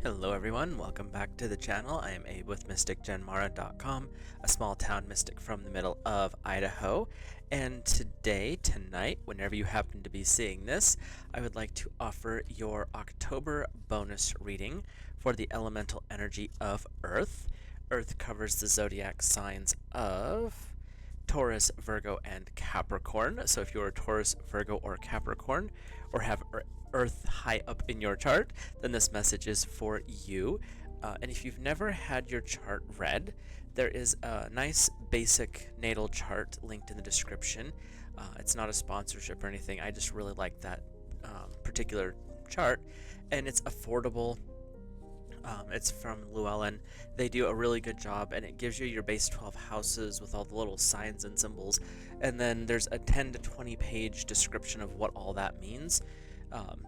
Hello everyone, welcome back to the channel. I am Abe with MysticGenMara.com, a small town mystic from the middle of Idaho. And tonight, whenever you happen to be seeing this, I would like to offer your October bonus reading for the elemental energy of Earth. Earth covers the zodiac signs of Taurus, Virgo, and Capricorn. So if you're a Taurus, Virgo, or Capricorn, or have Earth high up in your chart, then this message is for you. And if you've never had your chart read, there is a nice basic natal chart linked in the description. It's not a sponsorship or anything. I just really like that particular chart, and it's affordable. It's from Llewellyn. They do a really good job, and it gives you your base 12 houses with all the little signs and symbols, and then there's a 10 to 20 page description of what all that means.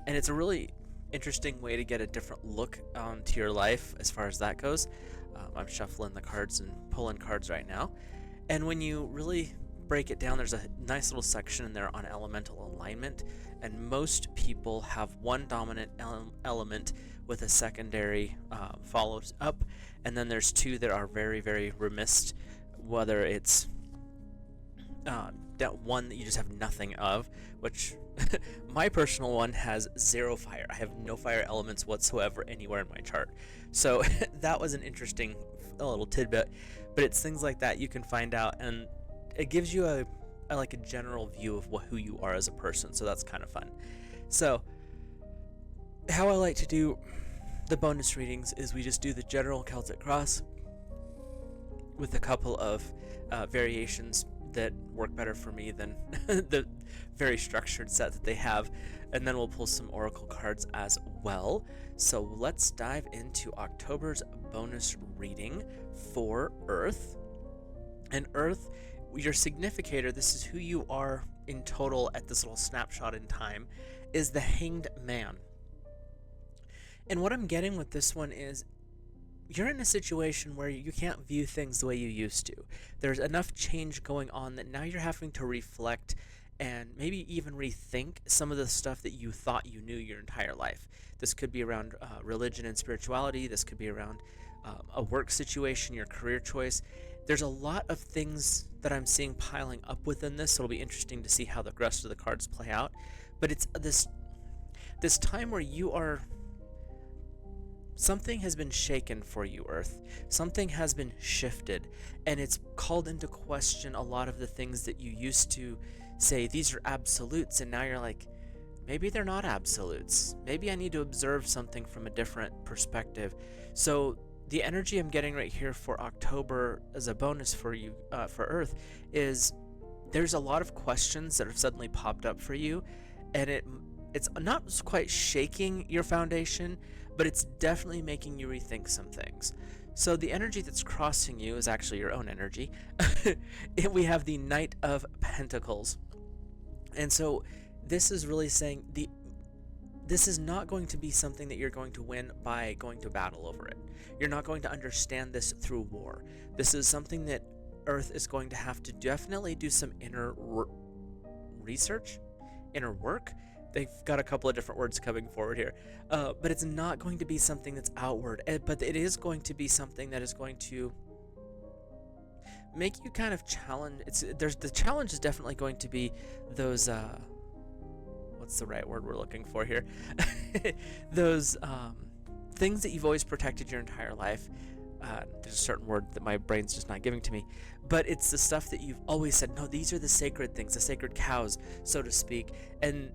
And it's a really interesting way to get a different look onto your life as far as that goes. I'm shuffling the cards and pulling cards right now, and when you really break it down, there's a nice little section in there on elemental alignment, and most people have one dominant element with a secondary follows up, and then there's two that are very, very remiss, whether it's that one that you just have nothing of, which my personal one has zero fire. I have no fire elements whatsoever anywhere in my chart. So that was an interesting little tidbit, but it's things like that you can find out, and it gives you a general view of who you are as a person, so that's kind of fun. So how I like to do the bonus readings is we just do the general Celtic cross with a couple of variations that work better for me than the very structured set that they have, and then we'll pull some oracle cards as well. So let's dive into October's bonus reading for Earth. And Earth, your significator, this is who you are in total at this little snapshot in time, is the Hanged Man. And what I'm getting with this one is you're in a situation where you can't view things the way you used to. There's enough change going on that now you're having to reflect and maybe even rethink some of the stuff that you thought you knew your entire life. This could be around religion and spirituality. This could be around a work situation, your career choice. There's a lot of things that I'm seeing piling up within this, so it'll be interesting to see how the rest of the cards play out. But it's this time where you are... Something has been shaken for you, Earth. Something has been shifted, and it's called into question a lot of the things that you used to say, these are absolutes, and now you're like, maybe they're not absolutes. Maybe I need to observe something from a different perspective. So the energy I'm getting right here for October as a bonus for you, for Earth, is there's a lot of questions that have suddenly popped up for you, and it's not quite shaking your foundation, but it's definitely making you rethink some things. So the energy that's crossing you is actually your own energy. We have the Knight of Pentacles. And so this is really saying this is not going to be something that you're going to win by going to battle over it. You're not going to understand this through war. This is something that Earth is going to have to definitely do some inner research, inner work. They've got a couple of different words coming forward here, but it's not going to be something that's outward, but it is going to be something that is going to make you kind of challenge. The challenge is definitely going to be those what's the right word we're looking for here? Those things that you've always protected your entire life. There's a certain word that my brain's just not giving to me, but it's the stuff that you've always said, no, these are the sacred things, the sacred cows, so to speak, and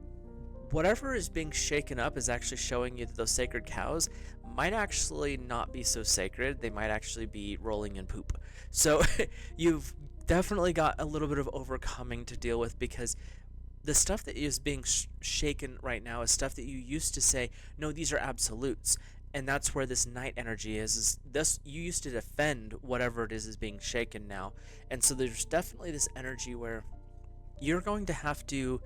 whatever is being shaken up is actually showing you that those sacred cows might actually not be so sacred. They might actually be rolling in poop. So you've definitely got a little bit of overcoming to deal with, because the stuff that is being shaken right now is stuff that you used to say, no, these are absolutes. And that's where this Knight energy is this, you used to defend whatever it is being shaken now. And so there's definitely this energy where you're going to have to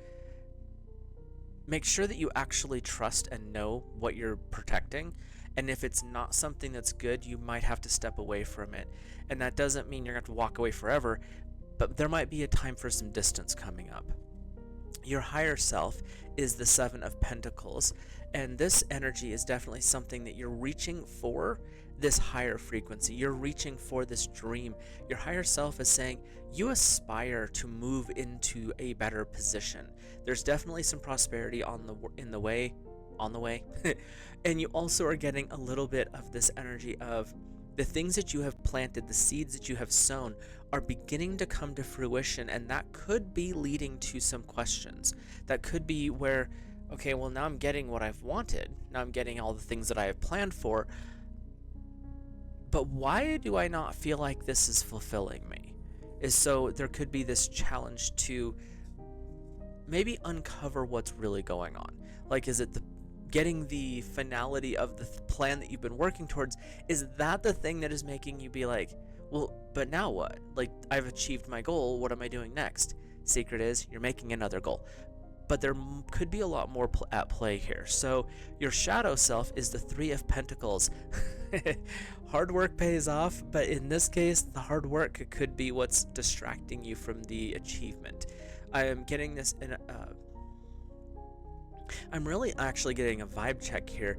make sure that you actually trust and know what you're protecting, and if it's not something that's good, you might have to step away from it. And that doesn't mean you're going to have to walk away forever, but there might be a time for some distance coming up. Your higher self is the Seven of Pentacles, And this energy is definitely something that you're reaching for, this higher frequency. You're reaching for this dream. Your higher self is saying you aspire to move into a better position. There's definitely some prosperity on the way, and you also are getting a little bit of this energy of the things that you have planted, the seeds that you have sown are beginning to come to fruition, and that could be leading to some questions. That could be where, okay, well, now I'm getting what I've wanted. Now I'm getting all the things that I have planned for. But why do I not feel like this is fulfilling me? So there could be this challenge to maybe uncover what's really going on. Like, is it getting the finality of the plan that you've been working towards? Is that the thing that is making you be like, well, but now what? Like, I've achieved my goal. What am I doing next? Secret is you're making another goal. But there could be a lot more at play here. So your shadow self is the Three of Pentacles. Hard work pays off, but in this case, the hard work could be what's distracting you from the achievement. I am getting this in I'm really actually getting a vibe check here.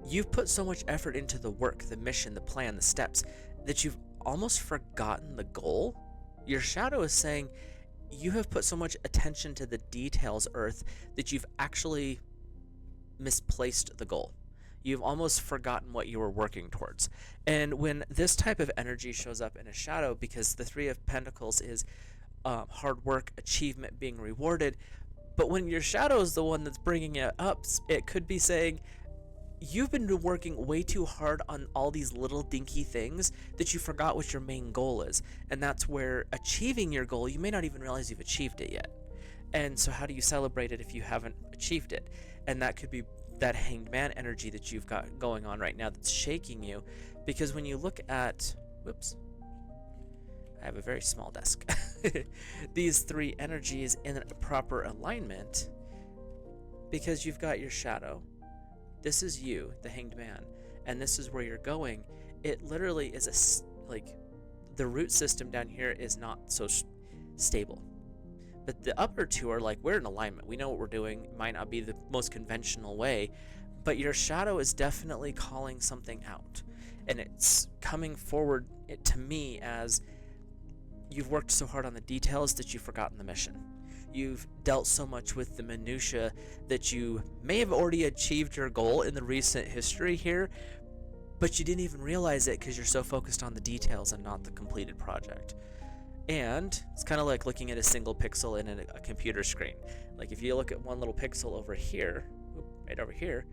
You've put so much effort into the work, the mission, the plan, the steps, that you've almost forgotten the goal. Your shadow is saying you have put so much attention to the details, Earth, that you've actually misplaced the goal. You've almost forgotten what you were working towards. And when this type of energy shows up in a shadow, because the Three of Pentacles is hard work, achievement, being rewarded, but when your shadow is the one that's bringing it up, it could be saying, you've been working way too hard on all these little dinky things that you forgot what your main goal is. And that's where achieving your goal, you may not even realize you've achieved it yet. And so how do you celebrate it if you haven't achieved it? And that could be that Hanged Man energy that you've got going on right now that's shaking you. Because when you look at, whoops, I have a very small desk. These three energies in a proper alignment, because you've got your shadow, this is you, the Hanged Man, and this is where you're going. It literally is like the root system down here is not so stable. But the upper two are like, we're in alignment. We know what we're doing. It might not be the most conventional way, but your shadow is definitely calling something out. And it's coming forward to me as you've worked so hard on the details that you've forgotten the mission. You've dealt so much with the minutia that you may have already achieved your goal in the recent history here, but you didn't even realize it because you're so focused on the details and not the completed project. And it's kind of like looking at a single pixel in a computer screen. Like if you look at one little pixel over here, right over here,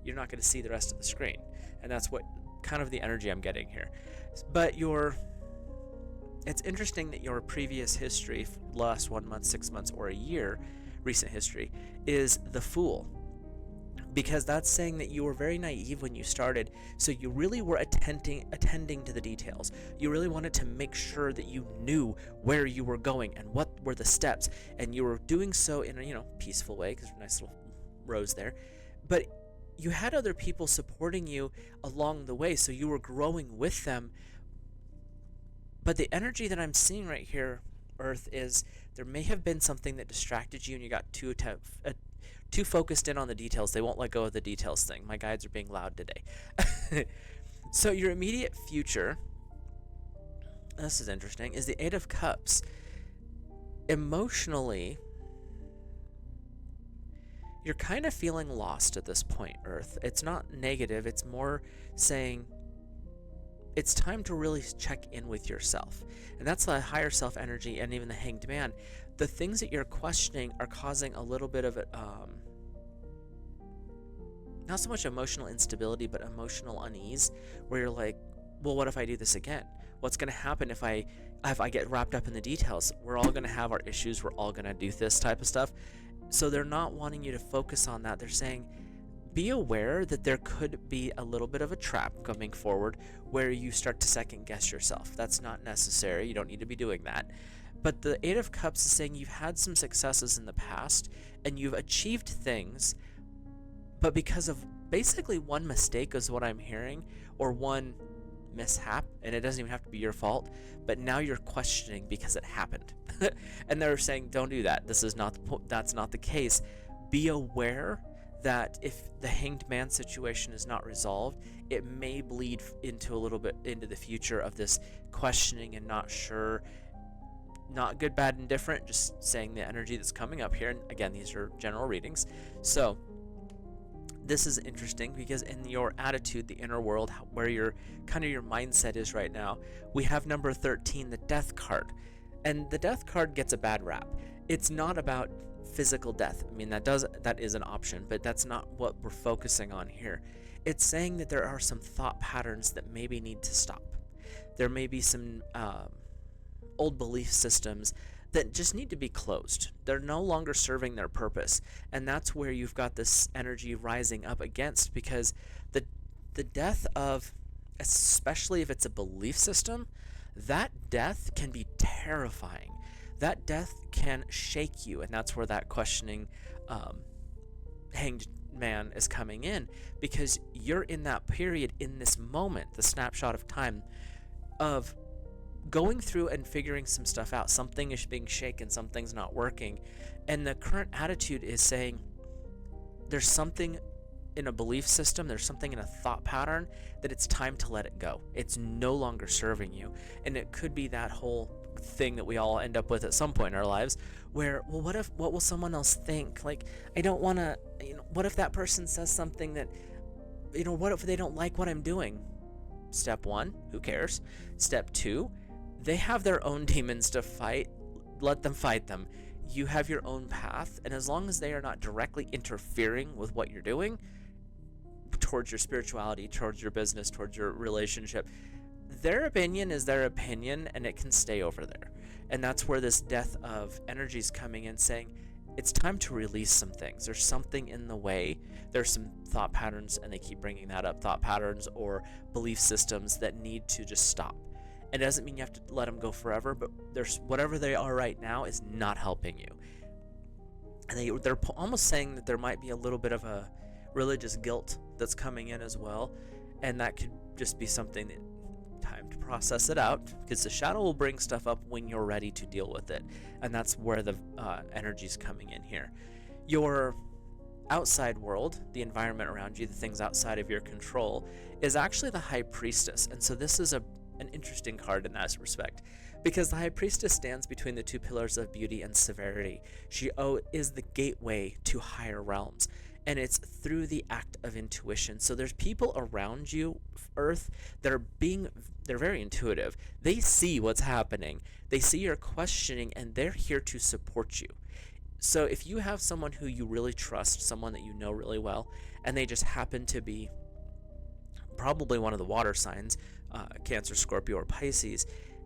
you're not going to see the rest of the screen. And that's what kind of the energy I'm getting here. But it's interesting that your previous history, last 1 month, 6 months, or a year, recent history, is the Fool. Because that's saying that you were very naive when you started, so you really were attending to the details. You really wanted to make sure that you knew where you were going and what were the steps, and you were doing so in a peaceful way, because nice little rose there. But you had other people supporting you along the way, so you were growing with them. But the energy that I'm seeing right here, Earth, is there may have been something that distracted you and you got too focused in on the details. They won't let go of the details thing. My guides are being loud today. So your immediate future, this is interesting, is the Eight of Cups. Emotionally, you're kind of feeling lost at this point, Earth. It's not negative. It's more saying, it's time to really check in with yourself. And that's the higher self energy and even the Hanged Man. The things that you're questioning are causing a little bit of not so much emotional instability, but emotional unease, where you're like, well, what if I do this again? What's going to happen if I get wrapped up in the details? We're all going to have our issues. We're all going to do this type of stuff. So they're not wanting you to focus on that. They're saying, be aware that there could be a little bit of a trap coming forward where you start to second guess yourself. That's not necessary. You don't need to be doing that. But the Eight of Cups is saying you've had some successes in the past and you've achieved things, but because of basically one mistake is what I'm hearing, or one mishap, and it doesn't even have to be your fault, but now you're questioning because it happened. And they're saying, don't do that. That's not the case. Be aware that if the Hanged Man situation is not resolved, it may bleed into a little bit into the future of this questioning and not sure, not good, bad, and different, just saying the energy that's coming up here. And again, these are general readings. So this is interesting because in your attitude, the inner world, where your kind of your mindset is right now, we have number 13, the Death card. And the Death card gets a bad rap. It's not about physical death. I mean, that is an option, but that's not what we're focusing on here. It's saying that there are some thought patterns that maybe need to stop. There may be some old belief systems that just need to be closed. They're no longer serving their purpose. And that's where you've got this energy rising up against, because the death of, especially if it's a belief system, that death can be terrifying. That death can shake you, and that's where that questioning Hanged Man is coming in, because you're in that period, in this moment, the snapshot of time of going through and figuring some stuff out. Something is being shaken, something's not working, and the current attitude is saying there's something in a belief system, there's something in a thought pattern that it's time to let it go. It's no longer serving you. And it could be that whole thing that we all end up with at some point in our lives, where, well, what will someone else think? Like, I don't want to, what if that person says something that, what if they don't like what I'm doing? Step one, who cares? Step two, they have their own demons to fight. Let them fight them. You have your own path, and as long as they are not directly interfering with what you're doing, towards your spirituality, towards your business, towards your relationship, their opinion is their opinion, and it can stay over there. And that's where this death of energy is coming in, saying it's time to release some things. There's something in the way. There's some thought patterns, and they keep bringing that up, thought patterns or belief systems that need to just stop. It doesn't mean you have to let them go forever, but there's whatever they are right now is not helping you. And they're almost saying that there might be a little bit of a religious guilt that's coming in as well, and that could just be something that time to process it out, because the shadow will bring stuff up when you're ready to deal with it, and that's where the energy's coming in here. Your outside world, the environment around you, the things outside of your control, is actually the High Priestess. And so this is an interesting card in that respect, because the High Priestess stands between the two pillars of beauty and severity. She is the gateway to higher realms, and it's through the act of intuition. So there's people around you, Earth, that they're very intuitive. They see what's happening. They see your questioning, and they're here to support you. So if you have someone who you really trust, someone that you know really well, and they just happen to be probably one of the water signs, Cancer, Scorpio, or Pisces,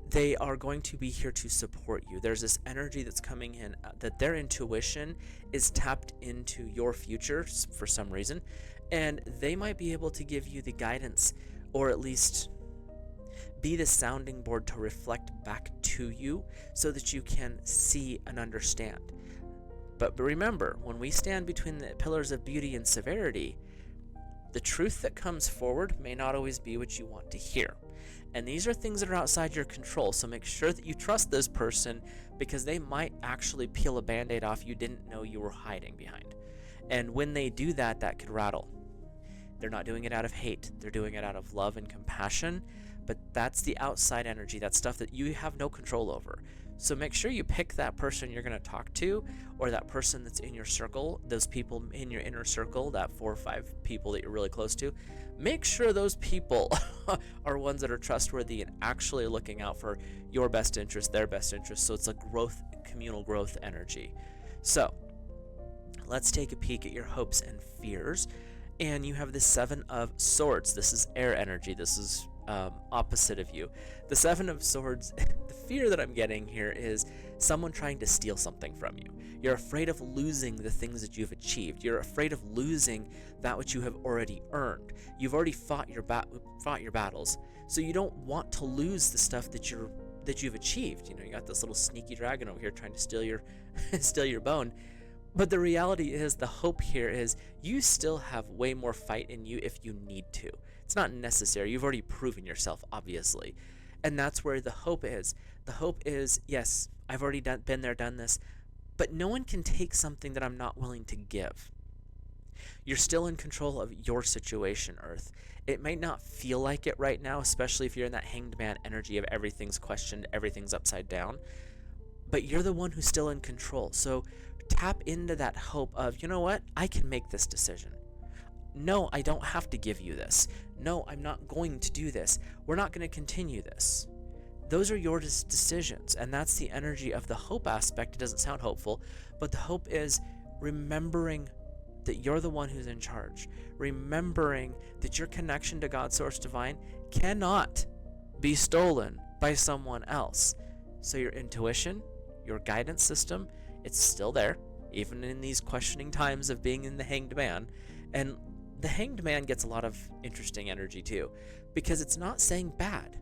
they are going to be here to support you. There's this energy that's coming in that their intuition is tapped into your future for some reason, and they might be able to give you the guidance, or at least be the sounding board to reflect back to you so that you can see and understand. But remember, when we stand between the pillars of beauty and severity, the truth that comes forward may not always be what you want to hear. And these are things that are outside your control, so make sure that you trust this person, because they might actually peel a band-aid off you didn't know you were hiding behind. And when they do that, that could rattle. They're not doing it out of hate. They're doing it out of love and compassion, but that's the outside energy. That's stuff that you have no control over. So make sure you pick that person you're going to talk to, or that person that's in your circle, those people in your inner circle, that 4 or 5 people that you're really close to. Make sure those people are ones that are trustworthy and actually looking out for your best interest, their best interest. So it's a communal growth energy. So let's take a peek at your hopes and fears. And you have the 7 of Swords. This is air energy. This is opposite of you. The 7 of Swords, the fear that I'm getting here is someone trying to steal something from you. You're afraid of losing the things that you've achieved. You're afraid of losing that which you have already earned. You've already fought your battles, so you don't want to lose the stuff that you've achieved. You got this little sneaky dragon over here trying to steal your bone. But the reality is, the hope here is you still have way more fight in you if you need to. It's not necessary. You've already proven yourself, obviously. And that's where the hope is. The hope is, yes, I've already been there, done this, but no one can take something that I'm not willing to give. You're still in control of your situation, Earth. It might not feel like it right now, especially if you're in that hanged man energy of everything's questioned, everything's upside down, but you're the one who's still in control. So tap into that hope of, you know what, I can make this decision. No, I don't have to give you this. No, I'm not going to do this. We're not going to continue this. Those are your decisions, and that's the energy of the hope aspect. It doesn't sound hopeful, but the hope is remembering that you're the one who's in charge, remembering that your connection to God, Source Divine, cannot be stolen by someone else. So your intuition, your guidance system, it's still there, even in these questioning times of being in the hanged man. And the hanged man gets a lot of interesting energy too, because it's not saying bad.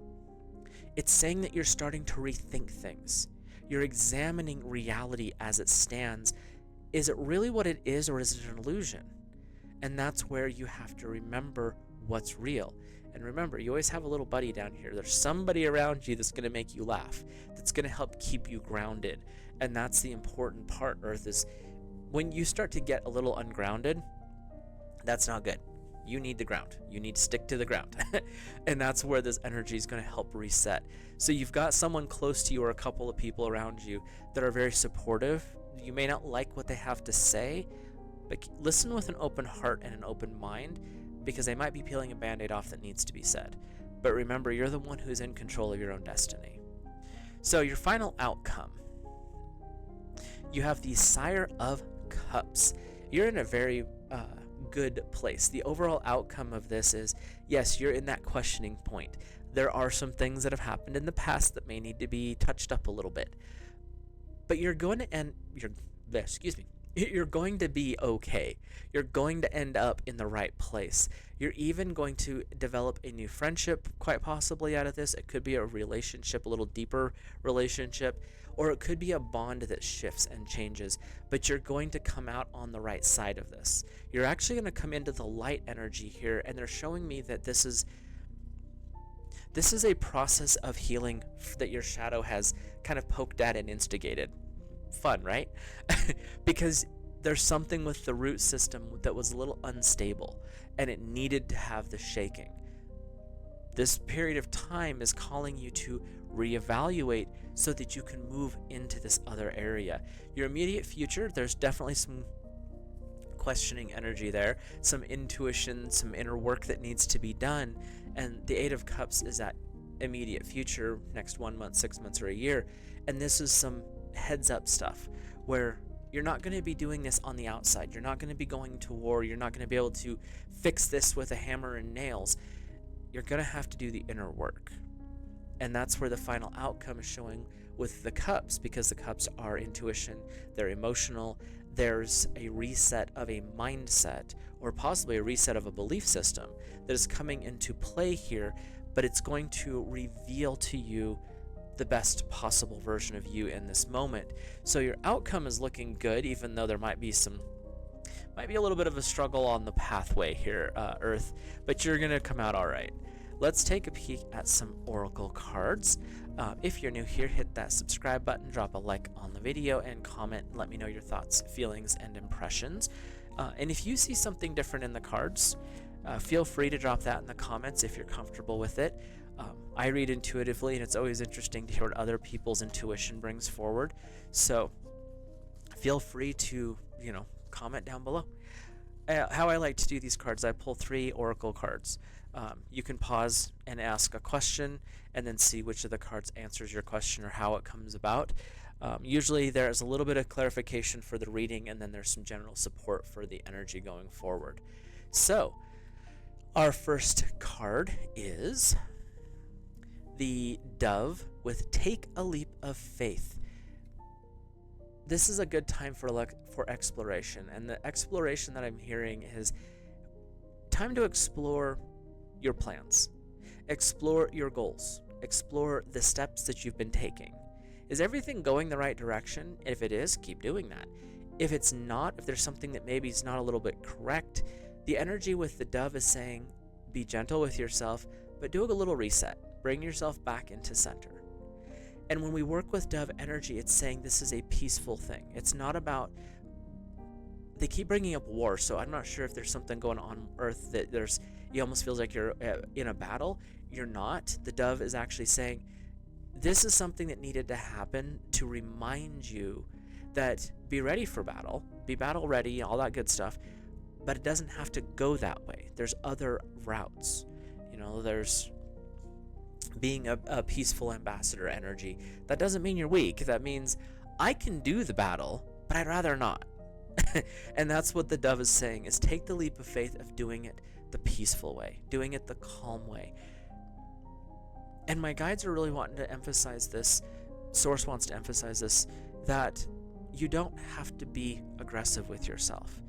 It's saying that you're starting to rethink things. You're examining reality as it stands. Is it really what it is, or is it an illusion? And that's where you have to remember what's real. And remember, you always have a little buddy down here. There's somebody around you that's going to make you laugh, that's going to help keep you grounded. And that's the important part, Earth, is when you start to get a little ungrounded, that's not good. You need the ground. You need to stick to the ground. And that's where this energy is going to help reset. So you've got someone close to you or a couple of people around you that are very supportive. You may not like what they have to say, but listen with an open heart and an open mind, because they might be peeling a band-aid off that needs to be said. But remember, you're the one who's in control of your own destiny. So your final outcome, you have the Sire of Cups. You're in a very good place. The overall outcome of this is, yes, you're in that questioning point. There are some things that have happened in the past that may need to be touched up a little bit, but you're going to end, you're going to be okay. You're going to end up in the right place. You're even going to develop a new friendship, quite possibly, out of this. It could be a relationship, a little deeper relationship, or it could be a bond that shifts and changes, but you're going to come out on the right side of this. You're actually going to come into the light energy here, and they're showing me that this is a process of healing that your shadow has kind of poked at and instigated. Fun, right? Because there's something with the root system that was a little unstable, and it needed to have the shaking. This period of time is calling you to reevaluate so that you can move into this other area. Your immediate future, there's definitely some questioning energy there, some intuition, some inner work that needs to be done, and the Eight of Cups is that immediate future, next 1 month, 6 months, or a year. And this is some heads up stuff where you're not going to be doing this on the outside. You're not going to be going to war. You're not going to be able to fix this with a hammer and nails. You're going to have to do the inner work. And that's where the final outcome is showing with the cups, because the cups are intuition, they're emotional. There's a reset of a mindset, or possibly a reset of a belief system that is coming into play here, but it's going to reveal to you the best possible version of you in this moment. So your outcome is looking good, even though there might be a little bit of a struggle on the pathway here, Earth, but you're going to come out all right. Let's take a peek at some oracle cards. If you're new here, hit that subscribe button, drop a like on the video, and comment and let me know your thoughts, feelings, and impressions. And if you see something different in the cards, feel free to drop that in the comments if you're comfortable with it. I read intuitively, and it's always interesting to hear what other people's intuition brings forward. So feel free to, comment down below. How I like to do these cards, I pull 3 oracle cards. You can pause and ask a question and then see which of the cards answers your question or how it comes about. Usually there's a little bit of clarification for the reading, and then there's some general support for the energy going forward. So our first card is the Dove with Take a Leap of Faith. This is a good time for exploration, and the exploration that I'm hearing is time to explore your plans, explore your goals, explore the steps that you've been taking. Is everything going the right direction? If it is, keep doing that. If it's not, if there's something that maybe is not a little bit correct, the energy with the Dove is saying, be gentle with yourself, but do a little reset. Bring yourself back into center. And when we work with Dove energy, it's saying this is a peaceful thing. It's not about they keep bringing up war, so I'm not sure if there's something going on Earth that it almost feels like you're in a battle. You're not. The dove is actually saying, this is something that needed to happen to remind you that be ready for battle, be battle ready, all that good stuff, but it doesn't have to go that way. There's other routes. There's being a peaceful ambassador energy. That doesn't mean you're weak. That means I can do the battle, but I'd rather not. And that's what the dove is saying, is take the leap of faith of doing it the peaceful way, doing it the calm way. And my guides are really wanting to emphasize this, Source wants to emphasize this, that you don't have to be aggressive with yourself.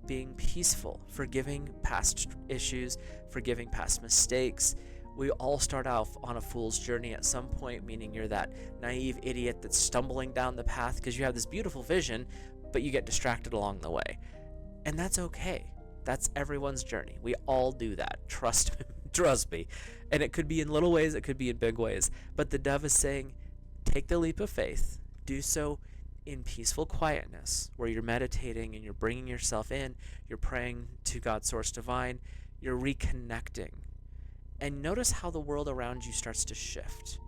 Being peaceful, forgiving past issues, forgiving past mistakes. We all start off on a fool's journey at some point, meaning you're that naive idiot that's stumbling down the path because you have this beautiful vision, but you get distracted along the way. And that's okay. That's everyone's journey. We all do that. Trust me. And it could be in little ways, it could be in big ways. But the dove is saying, take the leap of faith. Do so in peaceful quietness, where you're meditating and you're bringing yourself in, you're praying to God, Source Divine, you're reconnecting. And notice how the world around you starts to shift,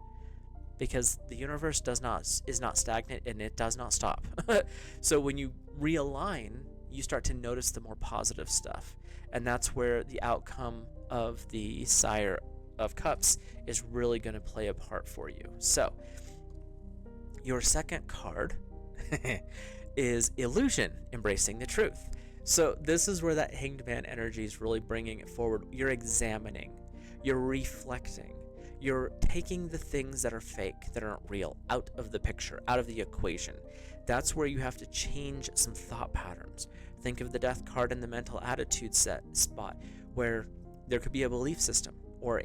because the universe is not stagnant, and it does not stop. So when you realign, you start to notice the more positive stuff, and that's where the outcome of the Sire of Cups is really going to play a part for you. So your second card is Illusion, Embracing the Truth. So this is where that Hanged Man energy is really bringing it forward. You're examining, you're reflecting, you're taking the things that are fake, that aren't real, out of the picture, out of the equation. That's where you have to change some thought patterns. Think of the Death card in the mental attitude set spot, where there could be a belief system or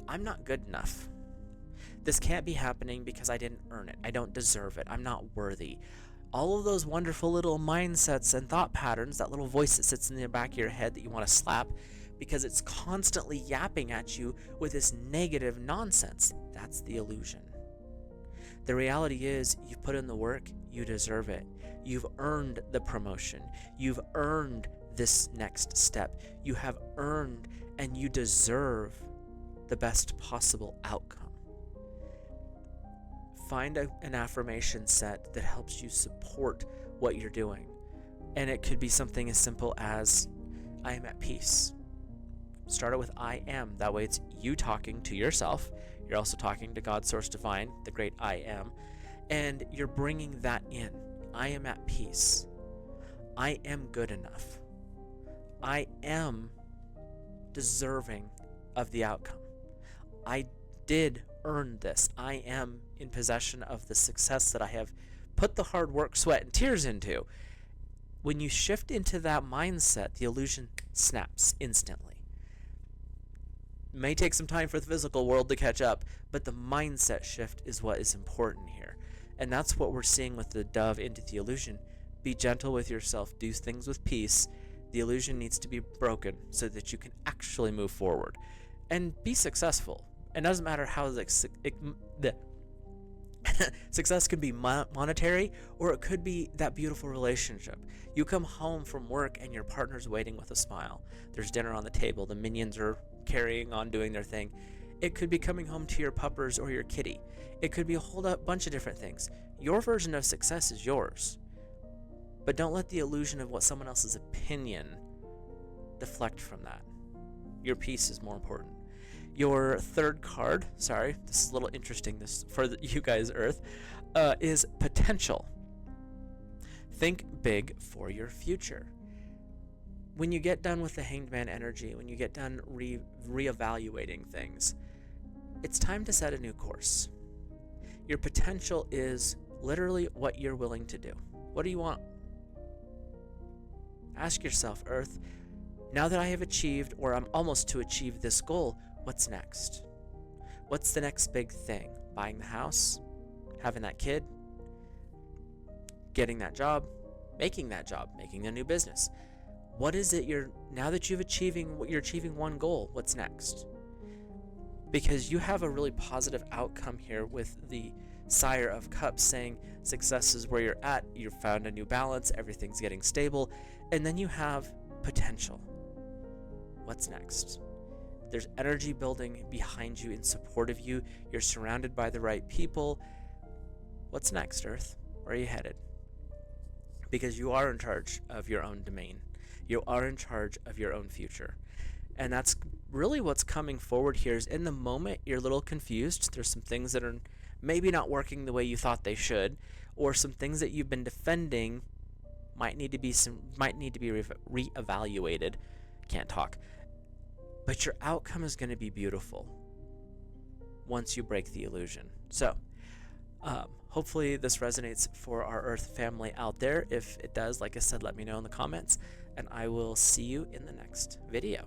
I'm not good enough. This can't be happening because I didn't earn it. I don't deserve it. I'm not worthy. All of those wonderful little mindsets and thought patterns, that little voice that sits in the back of your head that you want to slap because it's constantly yapping at you with this negative nonsense. That's the illusion. The reality is, you've put in the work, you deserve it. You've earned the promotion. You've earned this next step. You have earned and you deserve the best possible outcome. Find an affirmation set that helps you support what you're doing. And it could be something as simple as, I am at peace. Start it with I am. That way it's you talking to yourself. You're also talking to God, Source Divine, the great I am. And you're bringing that in. I am at peace. I am good enough. I am deserving of the outcome. I did earn this. I am in possession of the success that I have put the hard work, sweat, and tears into. When you shift into that mindset, the illusion snaps instantly. It may take some time for the physical world to catch up, but the mindset shift is what is important here. And that's what we're seeing with the dove into the illusion. Be gentle with yourself. Do things with peace. The illusion needs to be broken so that you can actually move forward and be successful. It doesn't matter how the success could be monetary, or it could be that beautiful relationship. You come home from work and your partner's waiting with a smile. There's dinner on the table. The minions are carrying on doing their thing. It could be coming home to your puppers or your kitty. It could be a whole bunch of different things. Your version of success is yours. But don't let the illusion of what someone else's opinion deflect from that. Your peace is more important. Your third card, sorry, this is a little interesting for you guys, Earth, is Potential. Think big for your future. When you get done with the Hanged Man energy, when you get done reevaluating things, it's time to set a new course. Your potential is literally what you're willing to do. What do you want? Ask yourself, Earth, now that I have achieved, or I'm almost to achieve this goal, what's next? What's the next big thing? Buying the house? Having that kid? Getting that job? Making that job? Making a new business? What is it now that you're achieving one goal, what's next? Because you have a really positive outcome here with the Sire of Cups saying success is where you're at, you've found a new balance, everything's getting stable. And then you have potential. What's next? There's energy building behind you in support of you. You're surrounded by the right people. What's next, Earth? Where are you headed? Because you are in charge of your own domain. You are in charge of your own future. And that's really what's coming forward here is in the moment you're a little confused. There's some things that are maybe not working the way you thought they should, or some things that you've been defending might need to be reevaluated. Can't talk. But your outcome is going to be beautiful once you break the illusion. So, hopefully this resonates for our Earth family out there. If it does, like I said, let me know in the comments, and I will see you in the next video.